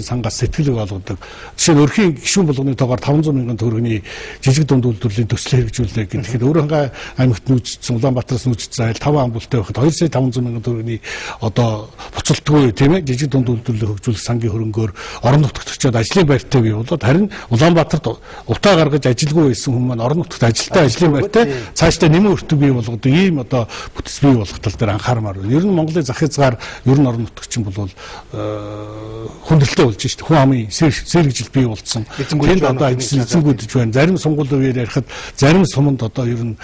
сангаас сэтгэлэг олгодог. Жишээ нь өрхийн гишүүн болгоны тоогоор 500 мянган төгрөгийн жижиг дунд үйлдвэрлэлийн төсөл хэрэгжүүлээ гэхэд өөрөнгөө аймагт нүүжсэн Улаанбаатараас нүүжсэн айл 5 амбултай байхад 2 сая 500 мянган төгрөгийн одоо буцалтгүй тийм ээ жижиг дунд үйлдвэрлэлийг хөгжүүлэх сангийн хөрөнгөөр орон нутагт очиод ажлын байртай бий болоод харин Улаанбаатарт утаа гаргаж ажилгүй байсан хүмүүс маань орон нутагт ажилтаа ажлын байртай цаашдаа нэмэн өртөг бий болгодог ийм одоо бүтэц бий болгох тал дээр анхаармаар байна. Ер нь Монголын зах хязгаар ер нь орон нутагчин бол хүндрэлтэй болж шүү дээ. Хүн амын сэргижил бий болцсон. Тэнд одоо эзэмгүүдж байна. Зарим сонгуулийн үеэр ярихад зарим суманд одоо ер нь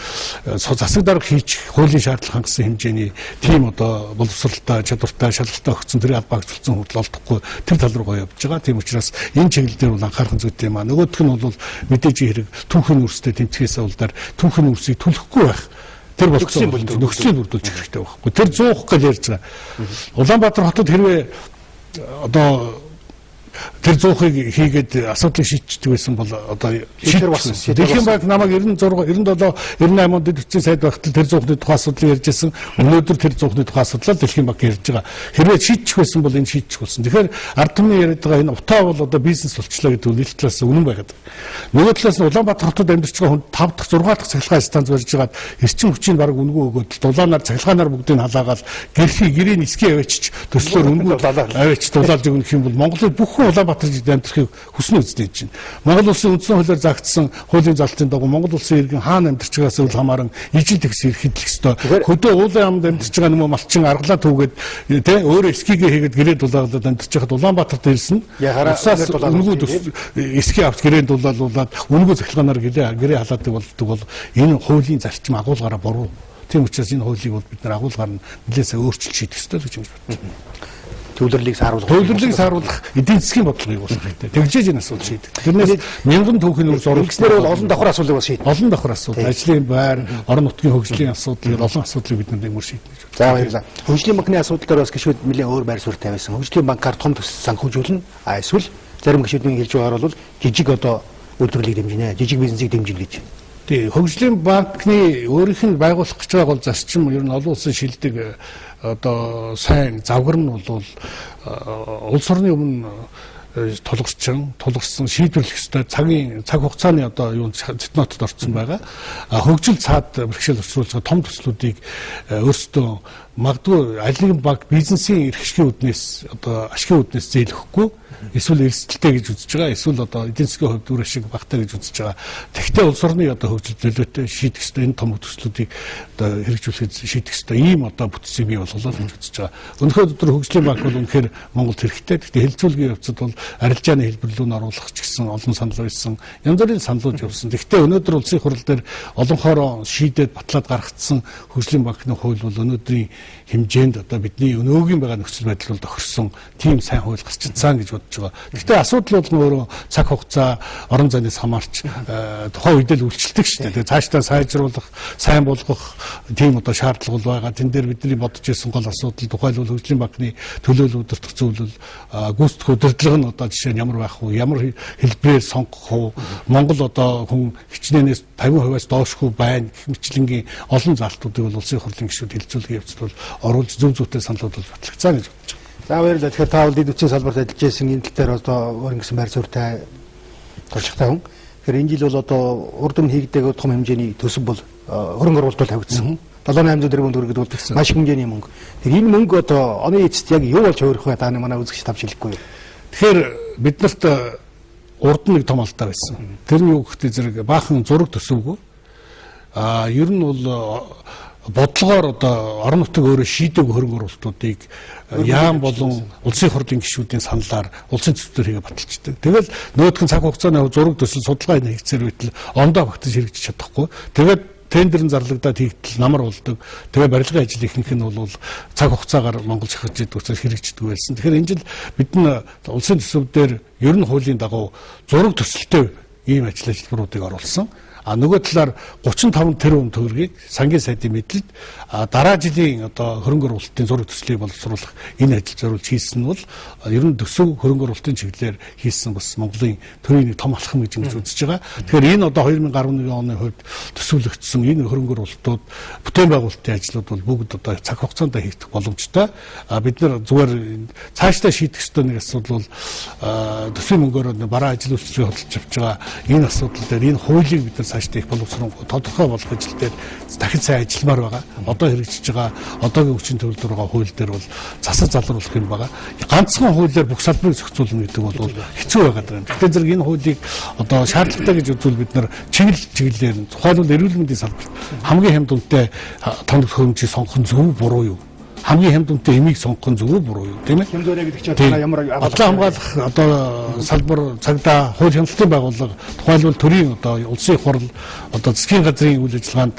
засаг дарга хийчих хуулийн шаардлага хангасан хэмжээний тийм одоо боловсралтай, чадвартай, шалгалтай өгсөн тэрийг албаагчлсан хүртэл олдохгүй тэр тал руу явж байгаа. Тийм учраас энэ чиглэл дээр бол анхаарах зүйтэй юм аа. Нөгөөх нь бол мэдээж хэрэг түүхэн үрстэй тэмцэхээс улдаар түүхэн үрсийг түлхэхгүй байх. Тэр болцсон нөхцөлийг бүрдүүлж хэрэгтэй байхгүй. Тэр 100 гэж ярьж байгаа. Улаанбаатар хотод хэрвээ одоо тэр 100-ыг хийгээд асуудлыг шийдчихдэг байсан бол одоо шийдвэр болсон. Дэлхийн банк намайг 96, 97, 98 онд дэвтэрсэн сайд байхад тэр 100-ны тухай асуудлыг ярьжсэн. Өнөөдөр тэр 100-ны тухай асуудлаа Дэлхийн банк ярьж байгаа. Хэрвээ шийдчих байсан бол энэ шийдчих болсон. Тэгэхээр ард түмний яриад байгаа энэ утаа бол одоо бизнес болчлоо гэдэг нь нэг талаас үнэн байгаад. Нөгөө талаас нь Улаанбаатар хотод амьдарч байгаа хүн 5 дахь 6 дахь цахилгаан станц барьж байгаад эрчим хүчийг баг үнгүй өгөөд дулаанаар цахилгаанаар бүгдийг халаагаад гэрээ нисгий авчиж төслөөр үнгүй авчиж дулаалж өгөх юм бол Монголын бүх Улаанбаатар жилд амьдрахыг хүснэ үздэй чинь. Монгол улсын үндсэн хуулиар заагдсан хуулийн залтын дагуу Монгол улсын иргэн хаана амьдарч байгаас үл хамааран ижил тэгс эрхэлэх ёстой. Хөдөө уулын амд амьдарч байгаа нөмө малчин аргалаа түүгээд тэ өөрөө эскигээ хийгээд гэрээ дулаагаад амьдарч байхад Улаанбаатарт ирсэн. Усаас үнгүй эски авч гэрээ дулаалуулаад үнгүй цахилгаанаар гэрээ халаадаг болдог бол энэ хуулийн зарчим агуулгаараа буруу. Тийм учраас энэ хуулийг бол бид нар агуулгаар нь нэлээсээ өөрчилж шийдэх ёстой гэж бодож байна. Төвлөрлийг сааруулах эдийн засгийн бодлогыг явуулах хэрэгтэй. Тэгжээж энэ асуудал шийдэх. Тэрнээс мянган түүхийн үрс оруулснаар бол олон давхар асуудлыг бас шийдэх. Олон давхар асуудал, ажлын байр, орон нутгийн хөгжлийн асуудал, олон асуудлыг бид нар нэмэр шийднэ гэж байна. За баярлалаа. Хөгжлийн банкны асуудлаар бас гишүүд нэлээд өөр байр суурь тавиасан. Хөгжлийн банкар том төсөл санхүүжүүлнэ. Эсвэл зарим гишүүдийн хэлж байгаагаар бол жижиг одоо үйлдвэрлэлийг дэмжинэ, жижиг бизнесийг дэмжинэ гэж. Тий, хөгжлийн банкны өөрийнх нь байгуулах гэж байгаа бол зарчим ер нь олон улсын шилдэг одоо сайн завгар нь бол улс орны өмнө тулгарсан шийдвэрлэх ёстой цаг хугацааны одоо юу цитнотод орсон байгаа. Хөгжил цаад бэрхшээл учруулж байгаа том төслүүдийг өөрсдөө магадгүй аль нэгэн банк бизнесийн эрх ашигын үүднээс одоо ашигын үүднээс зээлэхгүй эсвэл эрсдэлтэй гэж үзэж байгаа, эсвэл одоо эдийн засгийн хувьд үр ашиг багтаа гэж үзэж байгаа. Тэгвэл улс орны одоо хөгжил төлөвтэй шийдэх ёстой энэ том төслүүдийг одоо хэрэгжүүлэхэд шийдэх ёстой ийм одоо бүтцийг бий болголоо гэж үзэж байгаа. Өнөөдөр өдөр хөгжлийн банк бол үнэхээр Монголд хэрэгтэй. Гэхдээ хэлцүүлгийн явцад бол арилжааны хэлбэр рүү оруулах ч гэсэн олон санал байсан. Янз бүрийн саналууд явсан. Гэхдээ өнөөдөр улсын хурал дээр олонхороо шийдээд батлаад гаргацсан хөгжлийн банкны хууль бол өнөөдрийн хэмжээнд одоо бидний өнөөгийн байгаа нөхцөл байдал бол тохирсон тийм сайн хууль гарч ирсэн гэж бодож байгаа. Гэхдээ асуудал бол өөрөө цаг хугацаа, орон зайнаас хамаарч тухайн үед л үйлчлдэг шүү дээ. Тэгээ цаашдаа сайжруулах, сайн болгох тийм одоо шаардлага бол байгаа. Тэн дээр бидний бодож ирсэн гол асуудал тухайлбал хөгжлийн банкны төлөөлөл удирдах зөвлөл, гүйцэтгэх удирдлага нь одоо жишээ нь ямар байх вэ? Ямар хэлбэрээр сонгох вэ? Монгол одоо хүн хичнээнээс 50%-аас доошгүй байна гэх мэтлэнгийн олон залтуудыг бол улсын хурлын гишүүд хэлцүүлэх явцад бол оруулж зөв зүйтэй саналууд бол батлагдсан гэж бодож байна. За баярлалаа. Тэгэхээр та бол дэд үтсийн салбарт ажиллаж байсан энэ тал дээр одоо өөр ингэсэн байр суурьтай туршлагатай хүн. Тэгэхээр энэ жил бол одоо урд өмнө хийгдэг том хэмжээний төсөв бол хөрөнгө оруулалт тавигдсан. 7-800 тэрбум төгрөг гэдэг бол маш хэмжээний мөнгө. Тэгэхээр энэ мөнгө одоо оны эцэст яг юу болж хувирах вэ? Та манай үзэгч тавьж хэлэхгүй. Тэгэхээр биднэрт урд нэг том алдаа байсан. Тэр нь юу гэхдээ зэрэг баахан зураг төсөвгүй. Ер нь бол бодлогоор одоо орон нутаг өөрөө шийдэг хөрөнгө оруулалтуудыг яам болон улсын хурлын гишүүдийн саналаар улсын төслөөр хийгээ баталждаг. Тэгэл нөгөөх нь цаг хугацааны зураг төсөл судалгаа хийгцээр байтал ондоо багтаж хэрэгжиж чадахгүй. Тэгээд тендерын зарлагдаад хийгдэл намар болдог. Тэгээ барилгын ажил ихэнх нь бол цаг хугацаагаар Монгол шахаж идэх учраас хэрэгждэг байсан. Тэгэхээр энэ жил бид нь улсын төсөв дээр ер нь хуулийн дагуу зураг төсөлтэй ийм ажил ажиллагуудыг оруулсан. нөгөө талаар 35 тэрбум төгрөгийг сангийн сайдын мэдлэлд дараа жилийн одоо хөрөнгө оруулалтын зураг төслийг боловсруулах энэ ажил зориулж хийсэн нь бол ер нь төсөв хөрөнгө оруулалтын чиглэлээр хийсэн бас Монголын төвийн нэг том алхам гэж ингэж үзэж байгаа. Тэгэхээр энэ одоо 2011 оны хувьд төсөөлөгдсөн энэ хөрөнгө оруулалтууд бүтээн байгуулалтын ажлууд бол бүгд одоо цаг хугацаанд хийгдэх боломжтой. Бид нар зүгээр цаашдаа шийдэх ёстой нэг асуудал бол төсвийн мөнгөөр бараа ажил үйлчлэгээ хөдөлж авч байгаа энэ асуудал дээр энэ хуулийг бид нар цаашдаа их боловсруулах тодорхой болох ажил дээр дахин сайн ажилламаар байгаа. Одоо хэрэгжиж байгаа одоогийн хүчин төвлөрөөр байгаа хууль дээр бол засаж залруулах юм байгаа. Ганцхан хуулиар бүх салбарыг зохицуулна гэдэг бол хэцүү байгаад байна. Гэхдээ зэрэг энэ хуулийг одоо шаардлагатай гэж үзвэл бид нар чиглэлээр тухайлбал эрүүл мэндийн салбарт хамгийн хямд үнэтэй тоног хөрөмжийг сонгох нь зөв буруу юу? Хамгийн хямд үнэтэй эмийг сонгох нь зөв буруу юу, тийм ээ? Хямдвараа гэдэг чинь одоо ямар бодлого хамгаалах одоо салбар цагдаа хууль хяналтын байгууллага тухайлбал төрийн одоо улсын их хурл одоо засгийн газрын үйл ажиллагаанд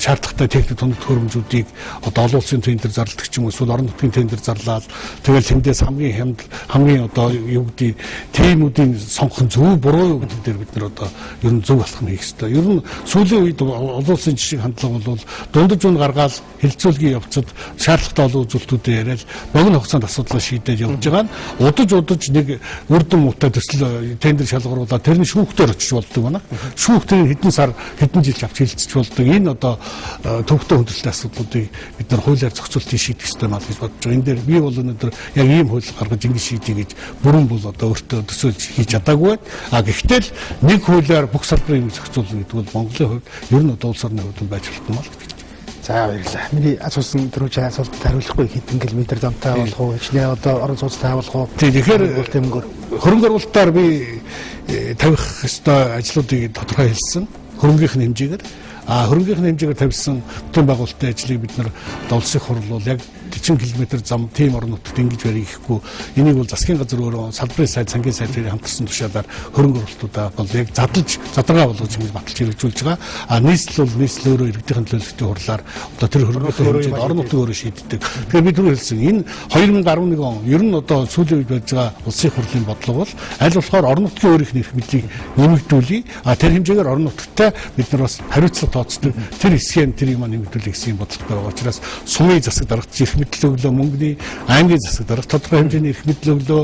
шаардлагатай техник тоног хөрөмжүүдийг одоо олон улсын тендер зарладаг ч юм уу эсвэл орон нутгийн тендер зарлаад тэгэл тэндээс хамгийн одоо юу гэдэг тиймүүдийн сонгох нь зөв буруу юу гэдэг дээр бид нар одоо ер нь зөв алхам хийх хэрэгтэй. Ер нь сүүлийн үед олон улсын жишээ хандлага бол дундаж үн гаргаад хилцүүлгийн явцад шаардлагатай олон үзүүлэлтүүдээ яриад богино хугацаанд асуудлаа шийдээд явж байгаа нь удаж нэг үрдэн муутай төсөл тендер шалгаруулаад тэр нь шүүхтээр очиж болдог байна. Шүүхтэр хэдэн сар хэдэн жил авч хилцэж болдог. Энэ одоо төвхтөө хөдөлთა асуудлуудыг бид нар хуулиар зохицуултыг шийдэх ёстой маа гэж бодож байгаа. Энэ дээр би бол өнөөдөр яг ийм хууль гаргаж ингэ шийдье гэж бүрэн бол одоо өөртөө төсөөлж хийж чадаагүй байна. Гэхдээ л нэг хуулиар бүх салбарыг зохицуулна гэдэг бол Монголын хувьд ер нь одоо улс орны хувьд байж болтмоо л гэж. За баярлалаа. Миний асуусан түрүүч асуултад хариулахгүй хэдэн километр замтай болох уу? Ичнээ одоо орон сууцтай болох уу? Тэгэхээр хөрөнгө оруулалтаар би тавих ёстой ажлуудыг тодорхой хэлсэн. Хөрөнгөхийн хэмжээгээр хөрөнгөхийн хэмжээгээр тавьсан бүтээн байгуулалтын ажлыг бид нар улсын хурл бол яг 40 км зам тийм орон нутагт ингэж барих гэхгүй энийг бол засгийн газар өөрөө салбарын сайд сангийн сайдыг хамтарсан тушаалаар хөрөнгө оруулалтуудаа бол яг задрагаа болгож ингэж баталж хэрэгжүүлж байгаа. Нийслэл бол нийслэл өөрөө иргэдийн төлөөлөлтийн хурлаар одоо тэр хөрөнгөхийн хэмжээд орон нутаг өөрөө шийддэг. Тэгэхээр би түрүү хэлсэн энэ 2011 он ер нь одоо сүүлийн үед байж байгаа улсын хурлын бодлого бол аль болохоор орон нутгийн өөрийнх нь эрх мэдлийг нэмэгдүүлье. Тэр хэмжээгээр орон нутагтай бид нар бас хариуцлага тооцдог. Тэр хэсгийг тэр юм нэмэгдүүлэх гэсэн бодлоготой байгаа учраас сумын засаг даргатж эрх мэдэл өглөө мөнгөний аймгийн засаг дарга тодорхой хэмжээний эрх мэдэл өглөө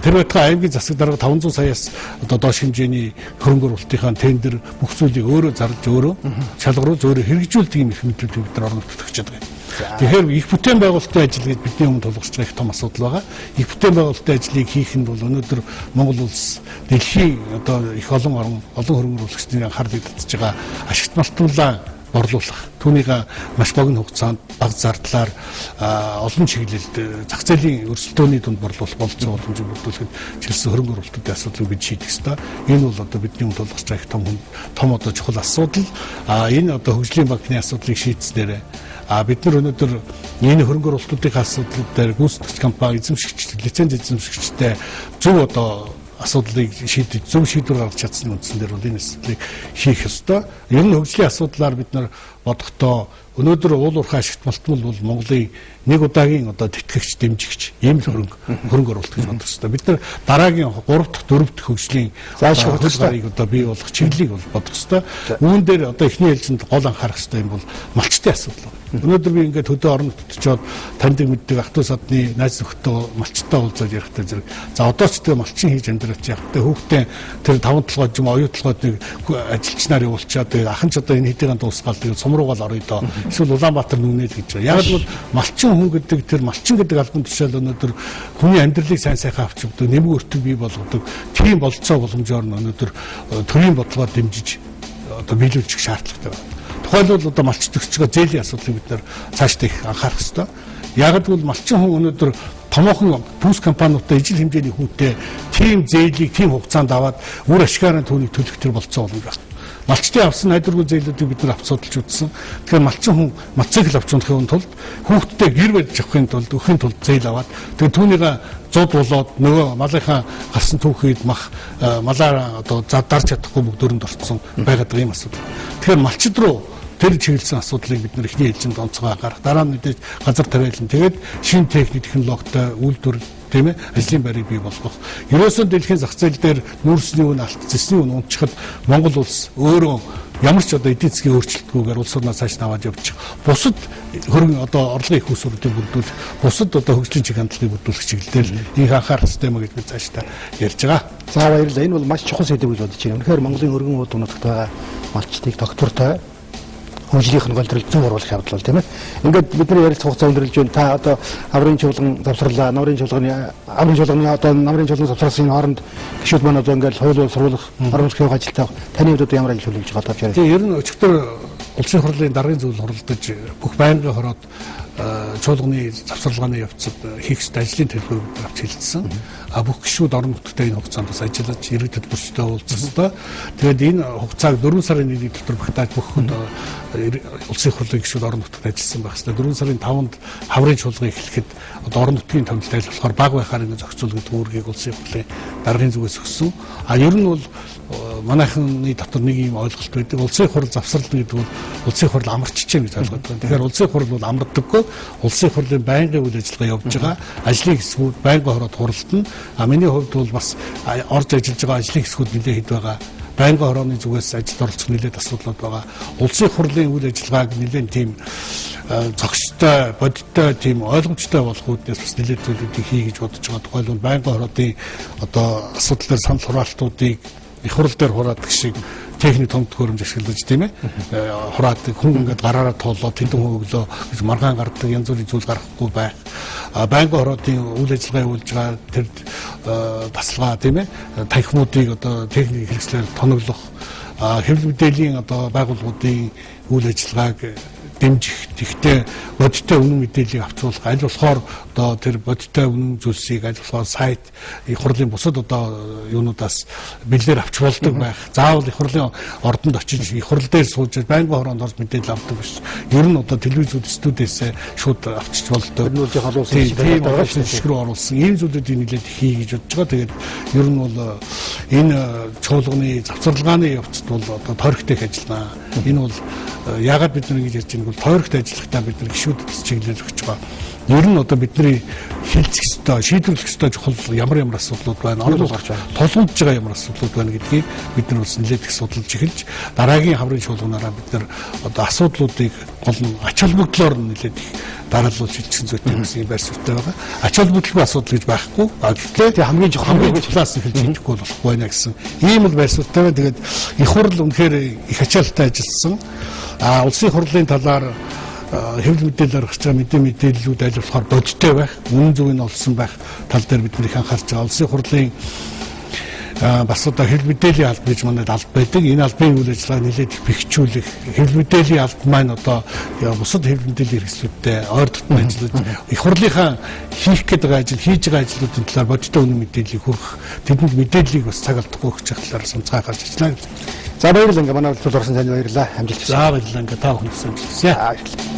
тэр байтугай аймгийн засаг дарга 500 саяас одоо доош хэмжээний хөрөнгө оруулалтынхаа тендер бүх зүйлийг өөрөө зарлж өөрөө шалгаруулж өөрөө хэрэгжүүлдэг юм эрх мэдлүүд бид нар орон нутагт өгч байгаа. Тэгэхээр их бүтээн байгуулалтын ажил гэж бидний өмнө тулгарч байгаа их том асуудал байгаа. Их бүтээн байгуулалтын ажлыг хийх нь бол өнөөдөр Монгол улс дэлхийн одоо их олон хөрөнгө оруулагчдын анхаарлыг татж байгаа ашигт малтуулаа борлуулах. Түүнийг маш богино хугацаанд бага зардлаар олон чиглэлд зах зээлийн өрсөлдөөний дунд борлуулах болцсон боломжийг бүрдүүлэхэд чиглэсэн хөрөнгө оруулалтын асуудлыг бид шийдэх ёстой. Энэ бол одоо бидний өмнө тулгарч байгаа их том одоо чухал асуудал. Энэ одоо хөгжлийн банкны асуудлыг шийдснээр бид нар өнөөдөр энэ хөрөнгө оруулалтын асуудлууд дээр гүйцэтгэгч компани эзэмшигч лиценз эзэмшигчтэй зөв одоо асуудлыг шийдэж зөв шийдвэр гаргаж чадсны үндсэн дээр бол энэ асуудлыг хийх ёстой. Ер нь хөгжлийн асуудлаар бид нар бодохдоо өнөөдөр уул уурхай ашигт малтмал бол Монголын нэг удаагийн одоо тэтгэгч дэмжигч ийм л хөрөнгө оруулалт гэж бодох ёстой. Бид нар дараагийн 3 дахь 4 дахь хөгжлийн хөлбарыг одоо бий болох чиглэлийг бол бодох ёстой. Үүн дээр одоо эхний ээлжинд гол анхаарах ёстой юм бол малчтын асуудал. Өнөөдөр би ингээд хөдөө орон нутгад очиод таньдаг мэддэг ах トゥ садны найз нөхдөд малчтай уулзаад ярихдаа зэрэг за одоо ч тэгээ малчин хийж амьдрах яхад хүүхдээ тэр 5 толгойд юм оюутлогоод нэг ажилч нар явуулчаад тэгээ ахын ч одоо энэ хэдийн дуусгаал тэгээ сумруугаал орё доо эсвэл Улаанбаатар нүнэл гэж байгаа. Яг бол малчин хүн гэдэг тэр малчин гэдэг албан тушаал өнөөдөр хүний амьдралыг сайн сайхан авч өгдөг нэмэг өртөг бий болгодог тийм болцоо боломжоор нь өнөөдөр төрийн бодлогоор дэмжиж одоо биелүүлчих шаардлагатай байна. Тухайлбал одоо малч төгсгөө зээлийн асуудлыг бид нар цаашдаа их анхаарах ёстой. Яг л малчин хүн өнөөдөр томоохон бүс компаниудтай ижил хэмжээний хүнтэй тийм зээлийг тийм хугацаанд аваад үр ашигаараа түүнийг төлөх төр болцоо болно байна. Малчтын авсан найдваргүй зээлүүдийг бид нар авч судалж үзсэн. Тэгэхээр малчин хүн мотоцикл авч унахын тулд хүүхдтэй гэр барьж авахын тулд өхийн тулд зээл аваад тэгээд түүнийг зуд болоод нөгөө малынхаа гарсан түүхийд малаар одоо дарж чадахгүй бүгд дөрөнд орцсон байгаад байгаа юм асуудал. Тэгэхээр малчид руу тэр чиглэсэн асуудлыг бид нар эхний ээлжинд онцгой гаргах. Дараа нь мэдээж газар тариалан тэгээд шинэ техник технологитой үйлдвэр тийм ээ ажлын байрыг бий болгох. Ерөөсөө дэлхийн зах зээл дээр нүүрсний үн алдчихсны үн унтчихад Монгол улс өөрөө ямар ч одоо эдийн засгийн өөрчлөлтгүйгээр улс орноо цааш наваад явчих. Бусад хөрөнгө одоо орлогын их усруудыг бүрдүүлэх, бусад одоо хөгжлийн чиг хандлагыг бүрдүүлэх чиглэлээр их анхаарах систем гэж бид цаашдаа ярьж байгаа. За баярлалаа. Энэ бол маш чухал сэдв гэж бодож байна. Үнэхээр Монголын өргөн ууднуудад байгаа малчдыг доктортой хөгжлийнх нь голдрол зөв оруулах явдал бол тийм ээ. Ингээд бидний ярилцах хугацаа өндөрлж байна. Та одоо аврын чуулган завсарлаа, аврын чуулганы одоо намрын чуулган завсарлын хооронд гишүүд маань одоо ингээд хууль сурвалах, орон нутгийн ажилтаа таны хувьд одоо ямар ажил хүлээж байгаа тавьж яриа. Тэгээ ер нь өчигдөр улсын хурлын даргын зүйл хуралдаж бүх байнгын хороод чуулганы завсарлагын явцад хийх ёстой ажлын төлөвлөгөөг авч хэлсэн. Бүх гишүүд орон нутгад энэ хугацаанд бас ажиллаж иргэдэд бүрчтэй уулзах ёстой. Тэгээд энэ хугацааг 4 сарын 1-ний дотор багтааж бүх улсын хурлын гишүүд орон нутгад ажилласан байх ёстой. 4 сарын 5-нд хаврын чуулган эхлэхэд одоо орон нутгийн томилтол болохоор баг байхаар ингэ зохицуул гэдэг үүргийг улсын хурлын даргын зүгээс өгсөн. Ер нь бол манайхны дотор нэг юм ойлголт байдаг. Улсын хурл завсарлна гэдэг бол улсын хурл амарчж чинь гэж ойлгоод байна. Тэгэхээр улсын хурл бол амардаггүй. Улсын хурлын байнгын үйл ажиллагаа явж байгаа. Ажлын хэсгүүд байнгын хороод хуралдана. Миний хувьд бол бас орж ажиллаж байгаа ажлын хэсгүүд нэлээд хэд байгаа. Байнгын хорооны зүгээс ажилд оролцох нэлээд асуудлууд байгаа. Улсын хурлын үйл ажиллагааг нэлээд тийм зохистой, бодиттой, тийм ойлгомжтой болох үүднээс бас нэлээд зүйлүүдийг хий гэж бодож байгаа. Тухайлбал байнгын хороодын одоо асуудлаар санал хураалтуудыг их хурл дээр хураадаг шиг техник том төхөөрөмж ашиглаж тийм ээ хураадаг хүн ингээд гараараа тоолоо тэдэн хөглөө гэж маргаан гардаг янз бүрийн зүйл гаргахгүй байх. Байнгын хороодын үйл ажиллагаа явуулж байгаа тэр тасалгаа тийм ээ танхимуудыг одоо техник хэрэгслээр тоноглох хэвлэл мэдээллийн одоо байгууллагуудын үйл ажиллагааг дэмжих тэгтээ бодиттой үнэн мэдээллийг авчруулах аль болохоор одоо тэр бодиттой үнэн зүйлсийг аль болохоор сайт их хурлын бусад одоо юунуудаас бэлээр авч болдог байх. Заавал их хурлын ордонд очиж их хурл дээр сууж байнгын хороонд орж мэдээлэл авдаг биш. Ер нь одоо телевизүүд студиэс шууд авчиж болдог. Энэ бол яг олон шишгрүү оруулсан. Ийм зүйлүүдийг нэлээд хий гэж бодож байгаа. Тэгээд ер нь бол энэ чуулганы завсарлагын явцад бол одоо тойрогтой ажиллана. Энэ бол яагаад бид нэг гэж ярьж байгаа бол тойрогт ажиллахдаа бид нар гишүүдэд чиглэл өгч байгаа. Ер нь одоо бидний хэлцэх ёстой, шийдвэрлэх ёстой чухал ямар асуудлууд байна, орон гарч тулгуурлаж байгаа ямар асуудлууд байна гэдгийг бид нар бас нэлээд их судалж эхэлж дараагийн хаврын чуулганаараа бид нар одоо асуудлуудыг гол нь ач холбогдлоор нэлээд их дараалал шилжсэн зүйтэй гэсэн юм байр суурьтай байгаа. Ач холбогдлого асуудал гэж байхгүй. Гэхдээ хамгийн чухлаас эхэлж хийхгүй болохгүй байна гэсэн ийм л байр суурьтай байна. Тэгээд их хурл үнэхээр их ачаалттай ажилласан. Улсын хурлын талаар хэвлэл мэдээлэл гаргаж байгаа мэдээллүүд аль болохоор бодиттой байх, үнэн зөвийг олсон байх тал дээр бид их анхаарч байгаа. Улсын хурлын бас одоо хэвлэл мэдээллийн алба гэж манайд алба байдаг. Энэ албаны үйл ажиллагааг нэлээд их бэхжүүлэх, хэвлэл мэдээллийн алба маань одоо бусад хэвлэл мэдээллийн хэрэгслүүдтэй ойр дотн ажиллаж их хурлынхаа хийх гээд байгаа ажил, хийж байгаа ажлуудын талаар бодиттой үнэн мэдээллийг хүргэх, тэдэнд мэдээллийг бас цаг алдахгүй өгч явах талаар сонцгой гарч ажиллана. За баярлалаа. Манай үйлдвэрлэл орсон танд баярлалаа. Амжилт хүсье. За баярлалаа. Та бүхэнд амжилт хүсье.